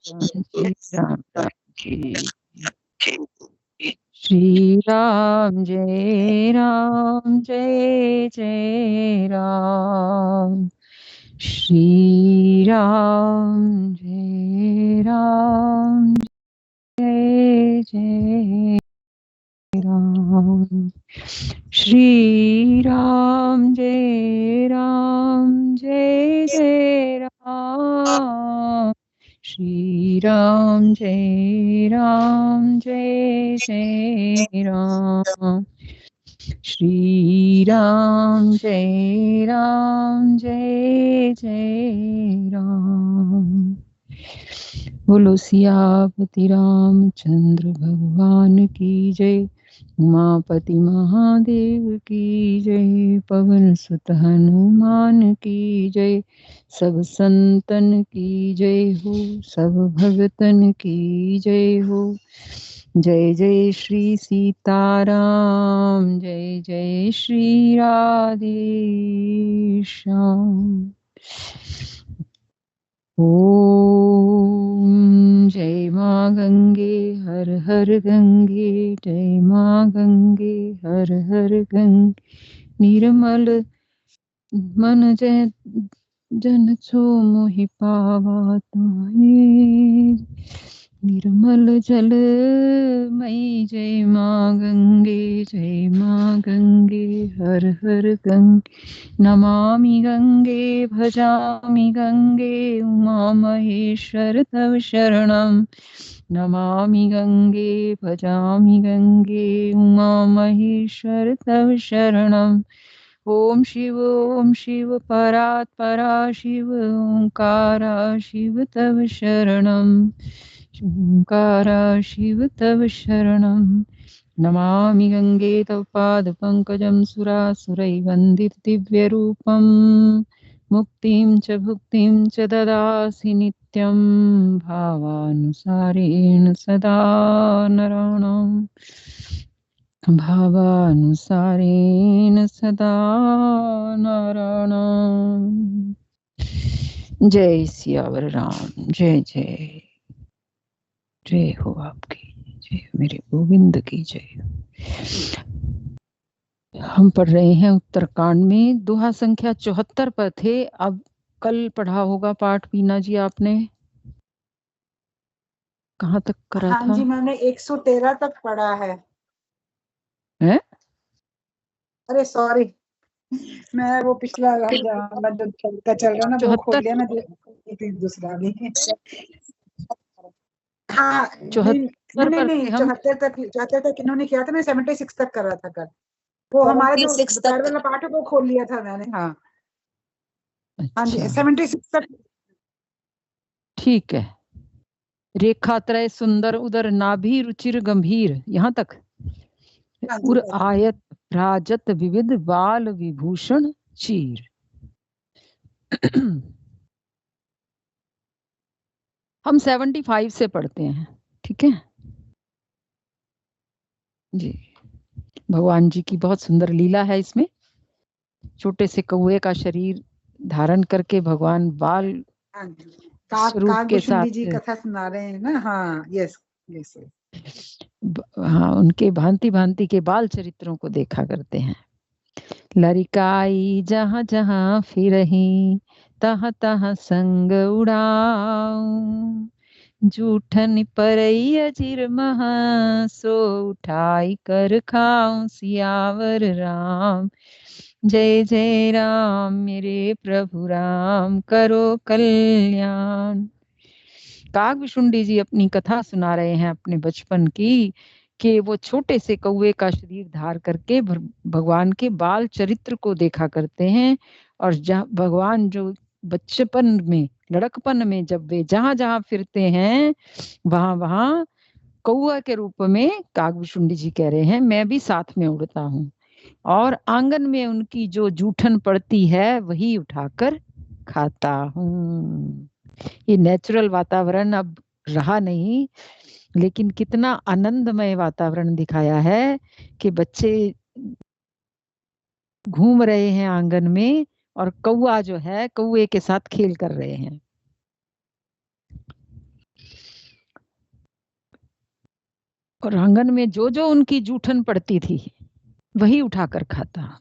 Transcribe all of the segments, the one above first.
राम की श्री राम जय राम जय जय राम श्री राम जय राम जय जय राम श्री राम जय राम जय जय राम श्री राम जय जय राम श्री राम जय जय राम। बोलो सियापति रामचंद्र भगवान की जय। उमापति महादेव की जय। पवन सुत हनुमान की जय। सब संतन की जय हो, सब भगतन की जय हो। जय जय श्री सीताराम, जय जय श्री राधेश्याम। ओम जय माँ गंगे हर हर गंगे, जय माँ गंगे हर हर गंगे। निर्मल मन जन छो मोहि पावा तुम्हें। निर्मल जल मई जय माँ गंगे, जय माँ गंगे हर हर गंगे। नमामि गंगे भजामि गंगे, उमा महेश्वर तव शरणं। नमामि गंगे भजामि गंगे, उमा महेश्वर तव शरणं। ओम शिव परात् परा शिव, ओंकारा शिव तव शरणं। ओंकारा शिव तव शरणं। नमामि गंगे तव पाद पंकजं, सुरासुरैर्वन्दित दिव्यरूपं। मुक्तिं च भुक्तिं च ददासि नित्यं, भावानुसारेण सदा नराणाम्। भावानुसारेण सदा नराणाम्। जय सियावर राम, जय जय। जय हो आपकी, जय मेरे गोविंद की जय। हम पढ़ रहे हैं उत्तरकांड में, दोहा संख्या 74 पर थे। अब कल पढ़ा होगा पाठ बीना जी आपने, कहाँ तक करा था? हाँ जी, मैंने 113 तक पढ़ा है। अरे सॉरी, मैं वो पिछला वाला जो चल रहा ना वो खोल लिया, मैं दूसरा भी। हाँ नहीं 74 तक इन्होंने किया था, मैं 76 तक कर रहा था कल। वो हमारे जो दोपहर वाला पाठ है वो खोल लिया था मैंने। हाँ हाँ जी, 76 तक ठीक है। रेखा त्रय सुंदर उदर नाभि रुचिर गंभीर, यहाँ तक। उर आयत राजत विविध बाल विभूषण चीर। हम 75 से पढ़ते हैं, ठीक है जी। भगवान जी की बहुत सुंदर लीला है इसमें। छोटे से कौए का शरीर धारण करके भगवान बाल स्वरूप के साथ जी कथा सुना रहे हैं ना। हाँ यस यस। हाँ, उनके भांति भांति के बाल चरित्रों को देखा करते हैं। लरिकाई जहाँ जहाँ फिरही, तहाँ तहाँ संग उड़ाऊं। जूठन परई अजीर महा, सो उठाई कर खाऊं। सियावर राम, जय जय राम। मेरे प्रभु राम, करो कल्याण। कागभूषुंडी जी अपनी कथा सुना रहे हैं अपने बचपन की, कि वो छोटे से कौवे का शरीर धार करके भगवान के बाल चरित्र को देखा करते हैं। और भगवान जो बच्चेपन में, लड़कपन में जब वे जहां जहां फिरते हैं, वहां वहां कौआ के रूप में कागभूषुंडी जी कह रहे हैं मैं भी साथ में उड़ता हूँ। और आंगन में उनकी जो जूठन पड़ती है वही उठाकर खाता हूँ। ये नेचुरल वातावरण अब रहा नहीं, लेकिन कितना आनंदमय वातावरण दिखाया है कि बच्चे घूम रहे हैं आंगन में और कौआ जो है कौए के साथ खेल कर रहे हैं। और आंगन में जो जो उनकी जूठन पड़ती थी वही उठाकर खाता।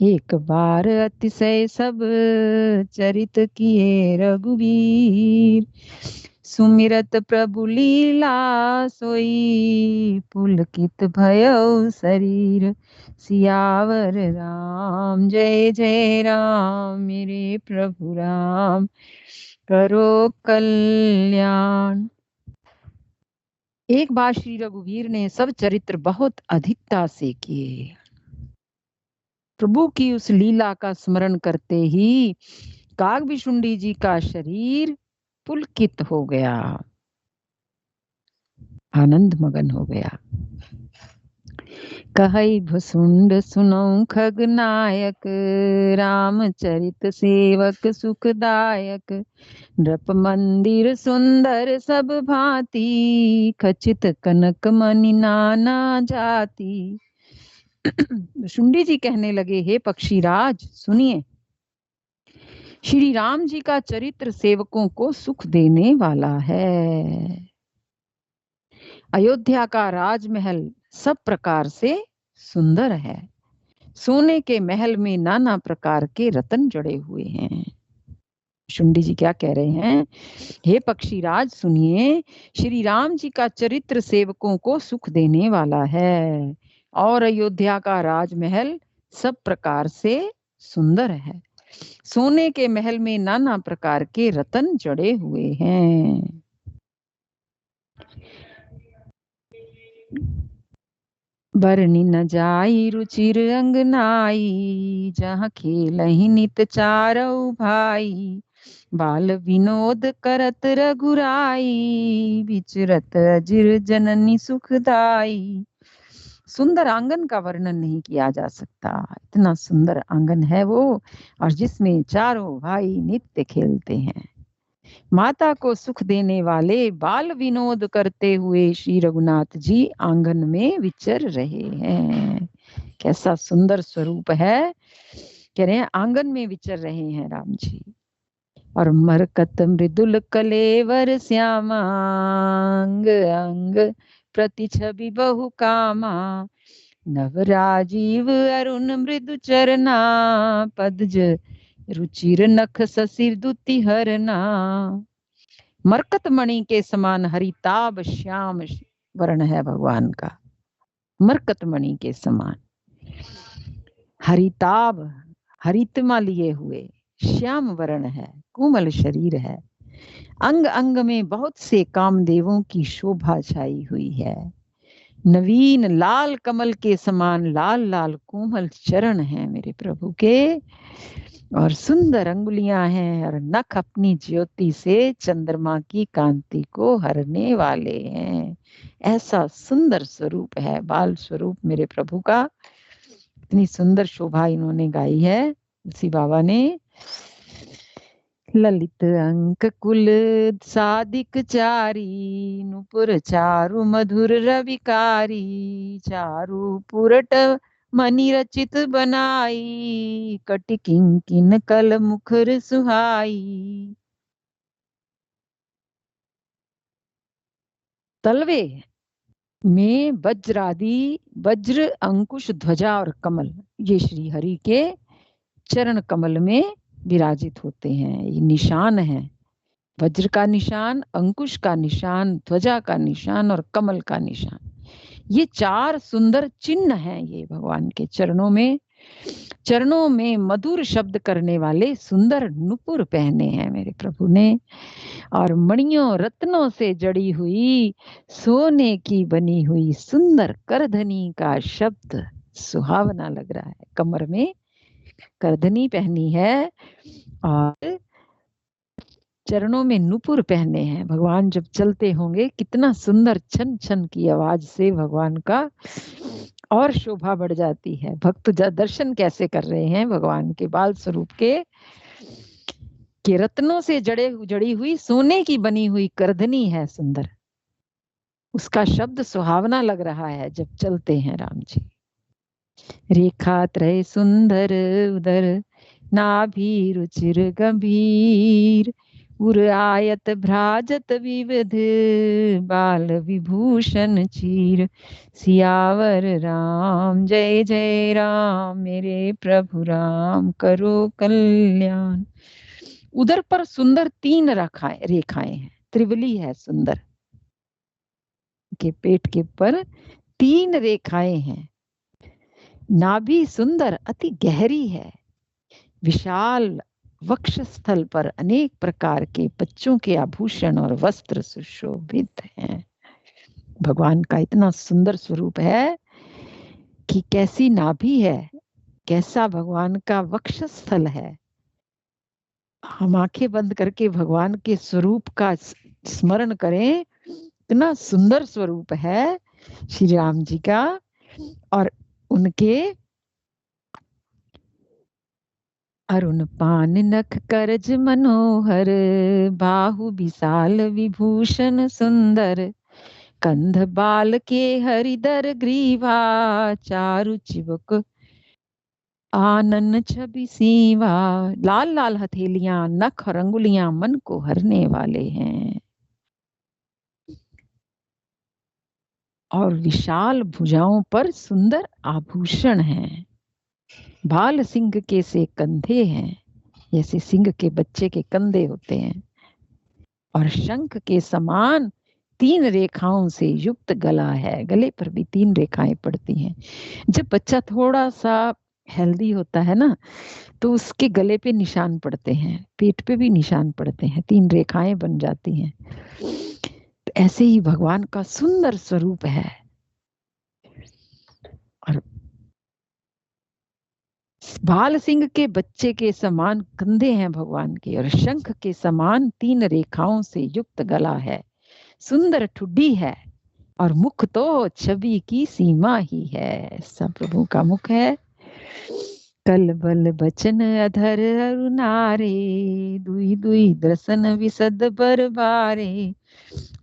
एक बार अतिशय सब चरित किए रघुवीर, सुमिरत प्रभु लीला सोई, पुलकित भयउ शरीर, सियावर राम जय जय राम, मेरे प्रभु राम करो कल्याण। एक बार श्री रघुवीर ने सब चरित्र बहुत अधिकता से किए। प्रभु की उस लीला का स्मरण करते ही कागभीशुंडी जी का शरीर पुलकित हो गया, आनंद मगन हो गया। कहई भुसुंड सुनौ खगनायक, रामचरित सेवक सुखदायक, नृप मंदिर सुंदर सब भांति, खचित कनक मणि नाना जाति। भुसुंडी जी कहने लगे, हे पक्षीराज सुनिए, श्री राम जी का चरित्र सेवकों को सुख देने वाला है। अयोध्या का राजमहल सब प्रकार से सुंदर है, सोने के महल में नाना प्रकार के रत्न जड़े हुए हैं। शुंडी जी क्या कह रहे हैं, हे पक्षीराज सुनिए, श्री राम जी का चरित्र सेवकों को सुख देने वाला है, और अयोध्या का राजमहल सब प्रकार से सुंदर है, सोने के महल में नाना प्रकार के रत्न जड़े हुए हैं। बरनी न जाई रुचिर अंगनाई, जहाँ खेलहि नित चारौ भाई, बाल विनोद करत रघुराई, विचरत अजिर जननी सुखदाई। सुंदर आंगन का वर्णन नहीं किया जा सकता, इतना सुंदर आंगन है वो, और जिसमें चारों भाई नित्य खेलते हैं। माता को सुख देने वाले बाल विनोद करते हुए श्री रघुनाथ जी आंगन में विचर रहे हैं। कैसा सुंदर स्वरूप है, कह रहे हैं आंगन में विचर रहे हैं राम जी। और मरकत मृदुल कलेवर श्यामा, अंग अंग प्रति छवि बहु कामा, नवराजीव अरुण मृदु चरना, पदज रुचिर नख ससिर दुति हरना। मरकत मणि के समान हरिताभ श्याम वर्ण है भगवान का, मरकत मणि के समान हरिताभ, हरितमा लिए हुए, श्याम वर्ण है, कोमल शरीर है, अंग अंग में बहुत से कामदेवों की शोभा छाई हुई है, नवीन लाल कमल के समान लाल लाल कोमल चरण हैं मेरे प्रभु के, और सुंदर अंगुलियां हैं, और नख अपनी ज्योति से चंद्रमा की कांति को हरने वाले हैं। ऐसा सुंदर स्वरूप है बाल स्वरूप मेरे प्रभु का। इतनी सुंदर शोभा इन्होंने गाई है तुलसी बाबा ने। ललित अंक कुल सादिक चारी, नुपुर चारु मधुर रविकारी, चारु पुरट मणि रचित बनाई, कटि किंकिन कल मुखर सुहाई। तलवे में वज्रादि, वज्र अंकुश ध्वजा और कमल, ये श्री हरि के चरण कमल में विराजित होते हैं। ये निशान है, वज्र का निशान, अंकुश का निशान, ध्वजा का निशान और कमल का निशान। ये चार सुंदर चिन्ह हैं ये भगवान के चरणों में। चरणों में मधुर शब्द करने वाले सुंदर नुपुर पहने हैं मेरे प्रभु ने, और मणियों रत्नों से जड़ी हुई सोने की बनी हुई सुंदर करधनी का शब्द सुहावना लग रहा है। कमर में करधनी पहनी है और चरणों में नुपुर पहने हैं। भगवान जब चलते होंगे कितना सुंदर छन छन की आवाज से भगवान का और शोभा बढ़ जाती है। भक्त दर्शन कैसे कर रहे हैं भगवान के बाल स्वरूप के रत्नों से जड़ी हुई सोने की बनी हुई करधनी है सुंदर, उसका शब्द सुहावना लग रहा है जब चलते हैं राम जी। रेखा त्रय सुंदर उदर, नाभि रुचिर गंभीर, उर आयत भ्राजत विविध बाल विभूषण चीर। सियावर राम जय जय राम, मेरे प्रभु राम करो कल्याण। उधर पर सुंदर 3 रेखाएं हैं, त्रिवली है सुंदर के पेट के पर 3 रेखाएं हैं। नाभि सुंदर अति गहरी है। विशाल वक्ष स्थल पर अनेक प्रकार के बच्चों के आभूषण और वस्त्र सुशोभित हैं। भगवान का इतना सुंदर स्वरूप है कि कैसी नाभि है, कैसा भगवान का वक्ष स्थल है। हम आंखें बंद करके भगवान के स्वरूप का स्मरण करें, इतना सुंदर स्वरूप है श्री राम जी का। और उनके अरुण पान नख करज मनोहर, बाहु विशाल विभूषण सुंदर। कंध बाल के हरिदर ग्रीवा, चारु चिबुक आनन छवि सीवा। लाल लाल हथेलियां, नख और अंगुलियां मन को हरने वाले हैं। और विशाल भुजाओं पर सुंदर आभूषण हैं। बाल सिंह के से कंधे हैं, जैसे सिंह के बच्चे के कंधे होते हैं। और शंख के समान 3 रेखाओं से युक्त गला है, गले पर भी 3 रेखाएं पड़ती हैं। जब बच्चा थोड़ा सा हेल्दी होता है ना, तो उसके गले पे निशान पड़ते हैं, पेट पे भी निशान पड़ते हैं, 3 रेखाएं बन जाती हैं। तो ऐसे ही भगवान का सुंदर स्वरूप है। और बाल सिंह के बच्चे के समान कंधे हैं भगवान के, और शंख के समान 3 रेखाओं से युक्त गला है। सुंदर ठुड्डी है, और मुख तो छवि की सीमा ही है। सब प्रभु का मुख है। कल बल बचन अधर अरुनारे, दुई दुई दर्शन विसद बरबारे।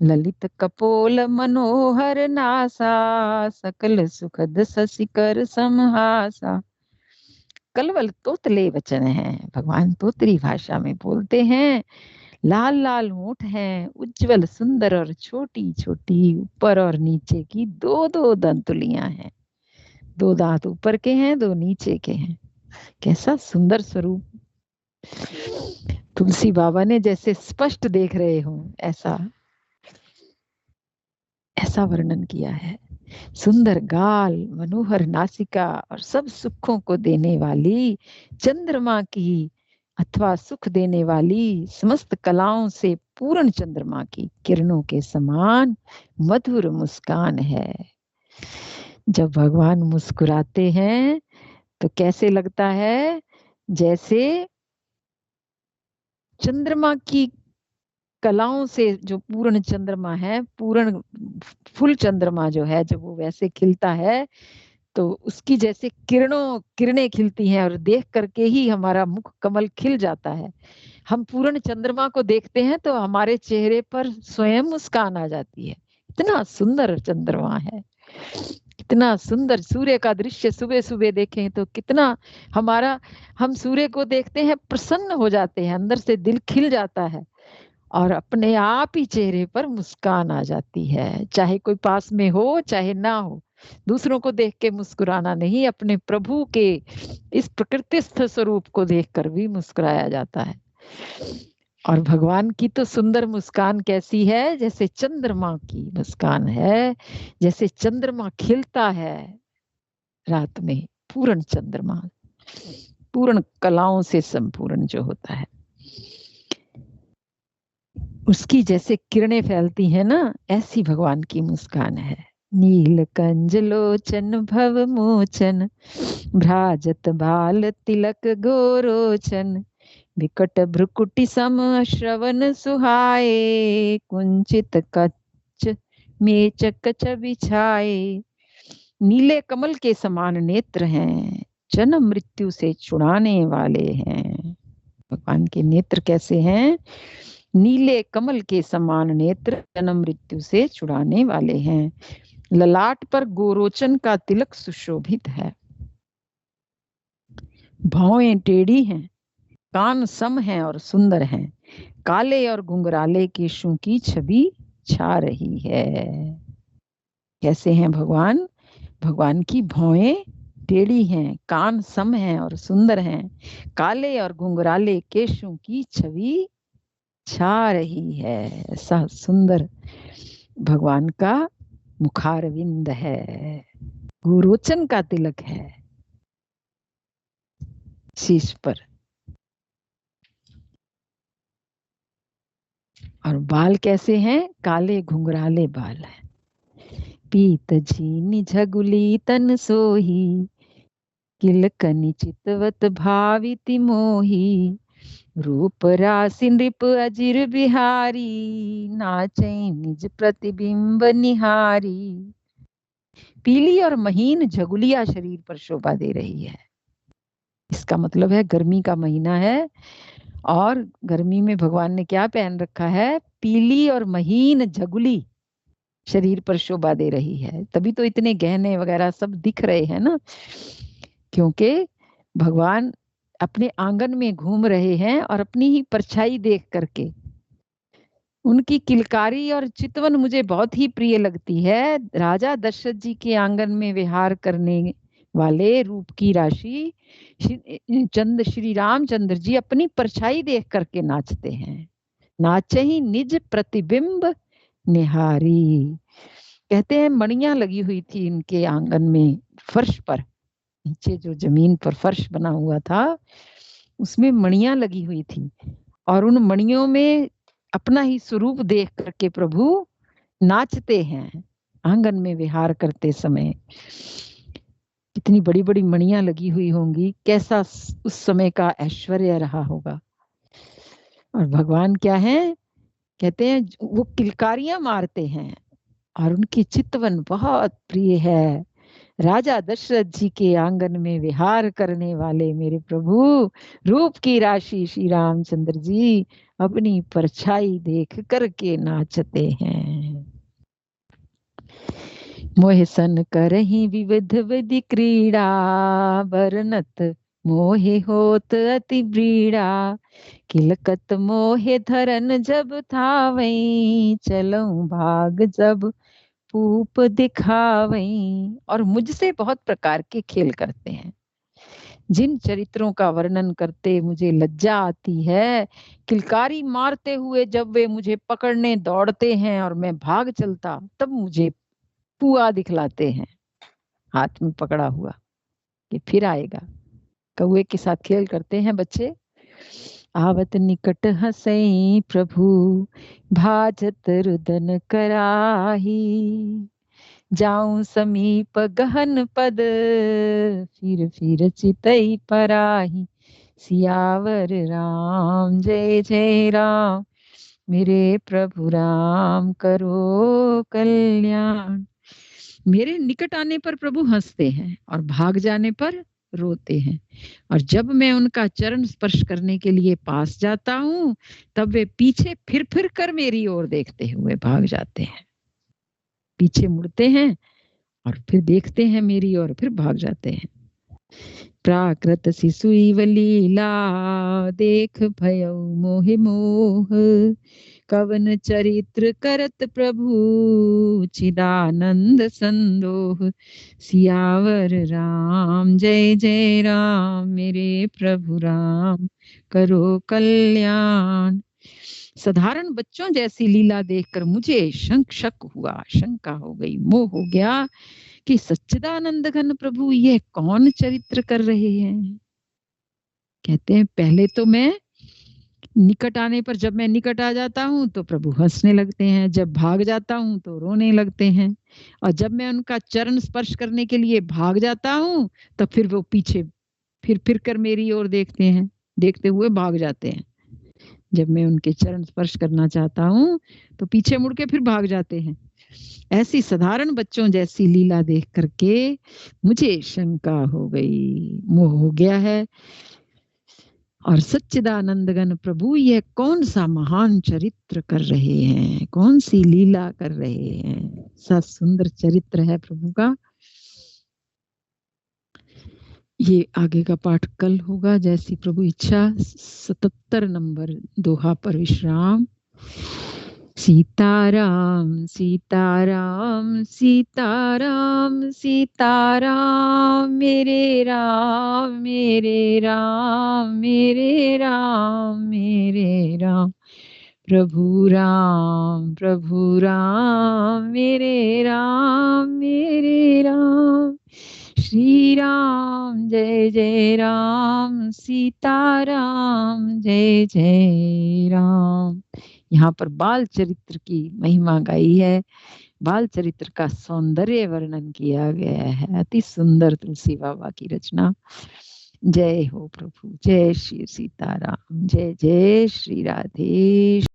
ललित कपोल मनोहर नासा, सकल सुखद ससिकर समहासा। कलवल तोतले वचन हैं, भगवान तोतरी भाषा में बोलते हैं। लाल लाल होंठ हैं, उज्जवल सुंदर और छोटी छोटी, ऊपर और नीचे की 2-2 दंतुलियां हैं। 2 दांत ऊपर के हैं, 2 नीचे के हैं। कैसा सुंदर स्वरूप। तुलसी बाबा ने जैसे स्पष्ट देख रहे हो, ऐसा वर्णन किया है। सुंदर गाल, मनोहर नासिका, और सब सुखों को देने वाली चंद्रमा की अथवा सुख देने वाली समस्त कलाओं से पूर्ण चंद्रमा की किरणों के समान मधुर मुस्कान है। जब भगवान मुस्कुराते हैं तो कैसे लगता है, जैसे चंद्रमा की कलाओं से जो पूर्ण चंद्रमा है, पूर्ण फुल चंद्रमा जो है, जब वो वैसे खिलता है तो उसकी जैसे किरणें खिलती हैं, और देख करके ही हमारा मुख कमल खिल जाता है। हम पूर्ण चंद्रमा को देखते हैं तो हमारे चेहरे पर स्वयं मुस्कान आ जाती है। इतना सुंदर चंद्रमा है, इतना सुंदर। सूर्य का दृश्य सुबह सुबह देखें तो कितना हम सूर्य को देखते हैं, प्रसन्न हो जाते हैं, अंदर से दिल खिल जाता है, और अपने आप ही चेहरे पर मुस्कान आ जाती है। चाहे कोई पास में हो चाहे ना हो, दूसरों को देख के मुस्कुराना नहीं, अपने प्रभु के इस प्रकृतिस्थ स्वरूप को देखकर भी मुस्कुराया जाता है। और भगवान की तो सुंदर मुस्कान कैसी है, जैसे चंद्रमा की मुस्कान है। जैसे चंद्रमा खिलता है रात में, पूर्ण चंद्रमा, पूर्ण कलाओं से संपूर्ण जो होता है, उसकी जैसे किरणें फैलती हैं ना, ऐसी भगवान की मुस्कान है। नील कंज लोचन भव मोचन, भ्राजत बाल तिलक गोरोचन। विकट भ्रुकुटी सम श्रवण सुहाए, कुंचित कच्च मेचक छवि छाए। नीले कमल के समान नेत्र हैं, जन्म मृत्यु से छुड़ाने वाले हैं। भगवान के नेत्र कैसे हैं? नीले कमल के समान नेत्र, जन्म मृत्यु से छुड़ाने वाले हैं। ललाट पर गोरोचन का तिलक सुशोभित है। भौएं टेढ़ी हैं, कान सम हैं और सुंदर हैं। काले और घुंघराले केशों की छवि छा रही है। कैसे हैं भगवान? भगवान की भौहें टेढ़ी हैं, कान सम हैं और सुंदर हैं, काले और घुंघराले केशों की छवि छा रही है। ऐसा सुंदर भगवान का मुखारविंद है, गुरोचन का तिलक है शीश पर। और बाल कैसे हैं? काले घुंघराले बाल हैं। पीत झीनी झगुली तन सोही, किलकनि चितवत भाविति मोही, रूप राशि नृप अजिर बिहारी, नाचै निज प्रतिबिंब निहारी। पीली और महीन झगुलिया शरीर पर शोभा दे रही है। इसका मतलब है गर्मी का महीना है, और गर्मी में भगवान ने क्या पहन रखा है? पीली और महीन झगुली शरीर पर शोभा दे रही है। तभी तो इतने गहने वगैरह सब दिख रहे हैं ना, क्योंकि भगवान अपने आंगन में घूम रहे हैं और अपनी ही परछाई देख करके। उनकी किलकारी और चितवन मुझे बहुत ही प्रिय लगती है। राजा दशरथ जी के आंगन में विहार करने वाले रूप की राशि श्री रामचंद्र जी अपनी परछाई देख करके नाचते हैं। नाचे ही निज प्रतिबिंब निहारी। कहते हैं मणियां लगी हुई थी इनके आंगन में, फर्श पर, नीचे जो जमीन पर फर्श बना हुआ था उसमें मणियां लगी हुई थी, और उन मणियों में अपना ही स्वरूप देख करके प्रभु नाचते हैं आंगन में विहार करते समय। कितनी बड़ी बड़ी मणियां लगी हुई होंगी, कैसा उस समय का ऐश्वर्य रहा होगा। और भगवान क्या है? कहते हैं वो किलकारियां मारते हैं और उनकी चितवन बहुत प्रिय है। राजा दशरथ जी के आंगन में विहार करने वाले मेरे प्रभु रूप की राशि श्री रामचंद्र जी अपनी परछाई देख करके नाचते हैं। मोह सन करहि विविध विधि क्रीड़ा, बरनत मोहे होत अति ब्रीड़ा, किलकत मोहे धरन जब थावई, चलऊं भाग जब पूप दिखावई। और मुझसे बहुत प्रकार के खेल करते हैं। जिन चरित्रों का वर्णन करते मुझे लज्जा आती है, किलकारी मारते हुए जब वे मुझे पकड़ने दौड़ते हैं और मैं भाग चलता, तब मुझे पुआ दिखलाते हैं हाथ में पकड़ा हुआ कि फिर आएगा। कौए के साथ खेल करते हैं बच्चे। आवत निकट हंसई प्रभु, भाजत रुदन कराही, जाऊं समीप गहन पद, फिर चितई पराही। सियावर राम जय जय राम, मेरे प्रभु राम करो कल्याण। मेरे निकट आने पर प्रभु हंसते हैं और भाग जाने पर रोते हैं, और जब मैं उनका चरण स्पर्श करने के लिए पास जाता हूं तब वे पीछे फिर कर मेरी ओर देखते हुए भाग जाते हैं। पीछे मुड़ते हैं और फिर देखते हैं मेरी ओर, फिर भाग जाते हैं। प्राकृत शिशुईव लीला, देख भयउ मोहि मोह, कवन चरित्र करत प्रभु, चिदानंद संदोह। सियावर राम जय जय राम, मेरे प्रभु राम करो कल्याण। साधारण बच्चों जैसी लीला देखकर मुझे शक हुआ, शंका हो गई, मोह हो गया कि सच्चिदानंद घन प्रभु ये कौन चरित्र कर रहे हैं। कहते हैं पहले तो मैं निकट आने पर, जब मैं निकट आ जाता हूं तो प्रभु हंसने लगते हैं, जब भाग जाता हूं तो रोने लगते हैं, और जब मैं उनका चरण स्पर्श करने के लिए भाग जाता हूं तो फिर वो पीछे फिर कर मेरी ओर देखते हैं, देखते हुए भाग जाते हैं। जब मैं उनके चरण स्पर्श करना चाहता हूं तो पीछे मुड़ के फिर भाग जाते हैं। ऐसी साधारण बच्चों जैसी लीला देख करके मुझे शंका हो गई, मोह हो गया है। और सच्चिदानंद घन प्रभु यह कौन सा महान चरित्र कर रहे हैं, कौन सी लीला कर रहे हैं। सा सुंदर चरित्र है प्रभु का। ये आगे का पाठ कल होगा, जैसी प्रभु इच्छा। 77 नंबर दोहा पर विश्राम। सीताराम सीताराम सीताराम सीताराम, मेरे राम मेरे राम मेरे राम मेरे राम। प्रभु राम मेरे राम। श्री राम जय जय राम, सीताराम जय जय राम। यहाँ पर बाल चरित्र की महिमा गाई है, बाल चरित्र का सौंदर्य वर्णन किया गया है। अति सुंदर तुलसी बाबा की रचना। जय हो प्रभु, जय श्री सीताराम, जय जय श्री राधे।